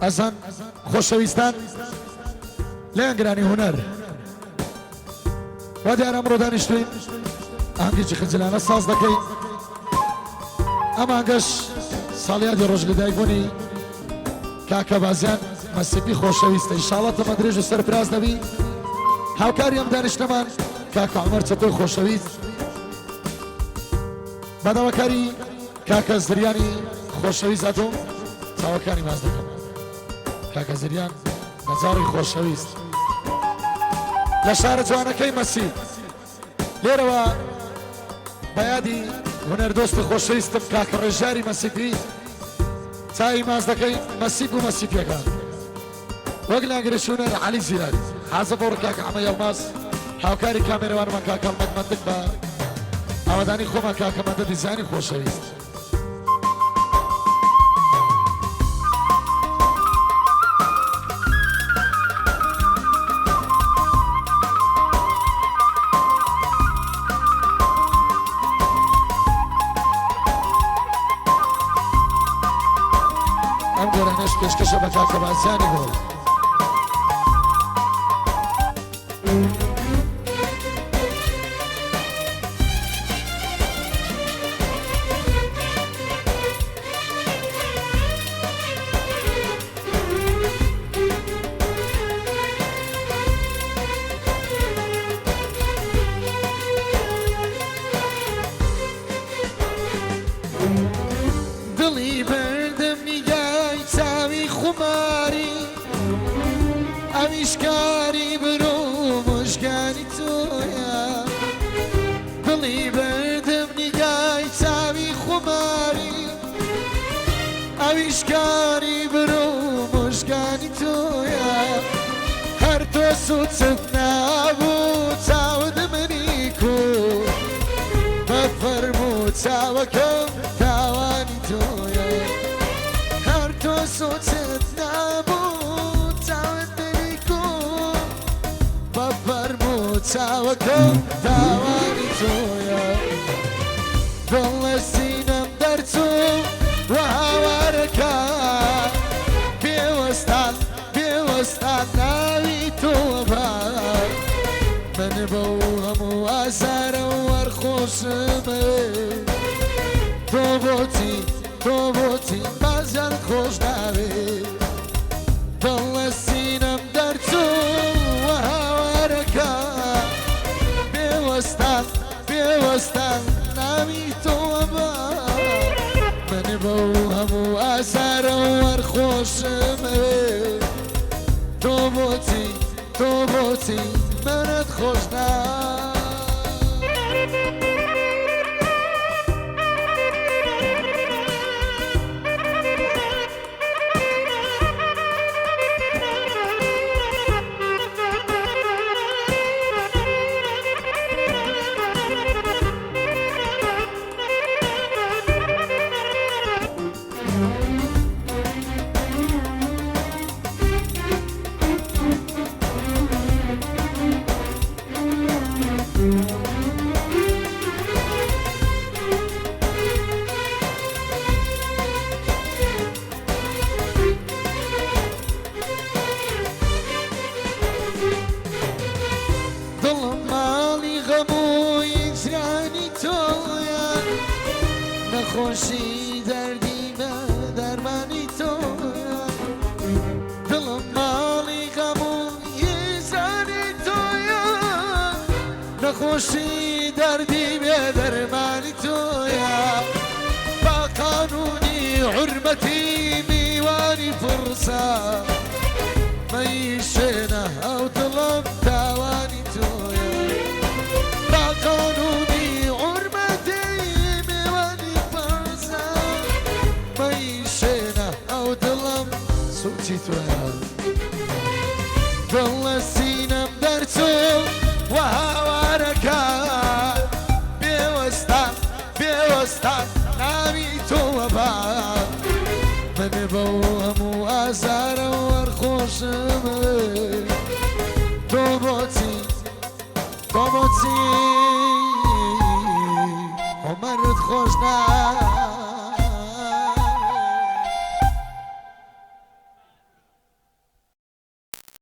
ئەزان خۆشەویستان لێنگرانی هوەر وا دیارە ئەمڕۆ دانیشتوین ئاهەنگێکی خجلانە ساز دەکەین. ئەم ئاهەنگەش ساڵیادی ڕۆژ لەدایکبوونی کاکە بازیان مەسیبی خۆشەویستە. ئینشاڵڵا تەمە درێژ و سەرپراز دەبی. هاوکاری ئەم دانیشتەمان کاکە عومەر چەتۆی خۆشەویست، بەداواکاری کاکە زریانی خۆشەویست هاتوو چاوەکانی ماز دەکەم. کاکە زریان نەجاڕی خۆشەویست لە شارە جوانەکەی مەسیب. لێرەوە بەیادی هونەردۆستی خۆشەویستم کاکە ڕێژاری مەسیبی چاوی ماز دەکەی مەسیب و مەسیبیەکان وەک لاگرێکی هونەر عەلی زیرانی. حازە بۆ ڕکاکە ئەمە یەڵماس هاوکاری کامێرەوانمان کاکە مەدمەندک بە ئاوادانی خۆمان کاکە مەدە دیزانی خۆشەویست. ئەم گۆرانەش پێشکەشە بە کاکە بازیانی بۆ دڵی بەردەم نیگای چاوی خوماری ئەویشکاری برۆ مژگانی تۆیە. دڵی بەردەم نیگای چاوی خوماری ئەویشکاری برۆ مژگانی تۆیە. هەر تۆ سوچت نابوو چاوت منی کو بەفەرموو چاوەکەم تاوانی تۆیە. هەر تۆ سوچت نابوو چاوت منی کو بەفەرموو چاوەکەم تاوانی تۆیە. دڵ لە سینەم دەرچوو و هاوارەکە پێوەستان پێوەستان ناوی تۆ بار. من بۆ هەموو ئازارە وەرخۆشمە تۆ بۆچی تۆ بۆچی بازار خۆش ناوێ. دڵ لە سینەم دەرچوو و هاوارەکە پێوەستان پێوەستان ناوی تۆ بار. من بۆ هەموو ئازارە وەرخۆشمە تۆ بۆچی تۆ بۆچی منت خۆش ناوێ. دڵم ماڵی غەمووی جرانی تۆیە نەخۆشی دەردی بە دەرمانی تۆیە. دڵم ماڵی غەمووی جرانی تۆیە نەخۆشی دەردی بێ دەرمانی تۆیە. با قانونی حورمەتی میوانی پڕسە مەیشێنە ئەو دڵم تاوانی تۆیە. با قانونی حورمەتی میوانی پڕسە مەیشێنە ئەو دڵم سوچی تۆیە. دڵ لە سینەم دەرچوو و هاوارەکە پێوەستان پێوەستان ناوی تۆ بار. من بۆ هەموو ئازارە وەرخۆشمە تۆ بۆچی تۆ بۆچی عومەرت خۆش ناوێ.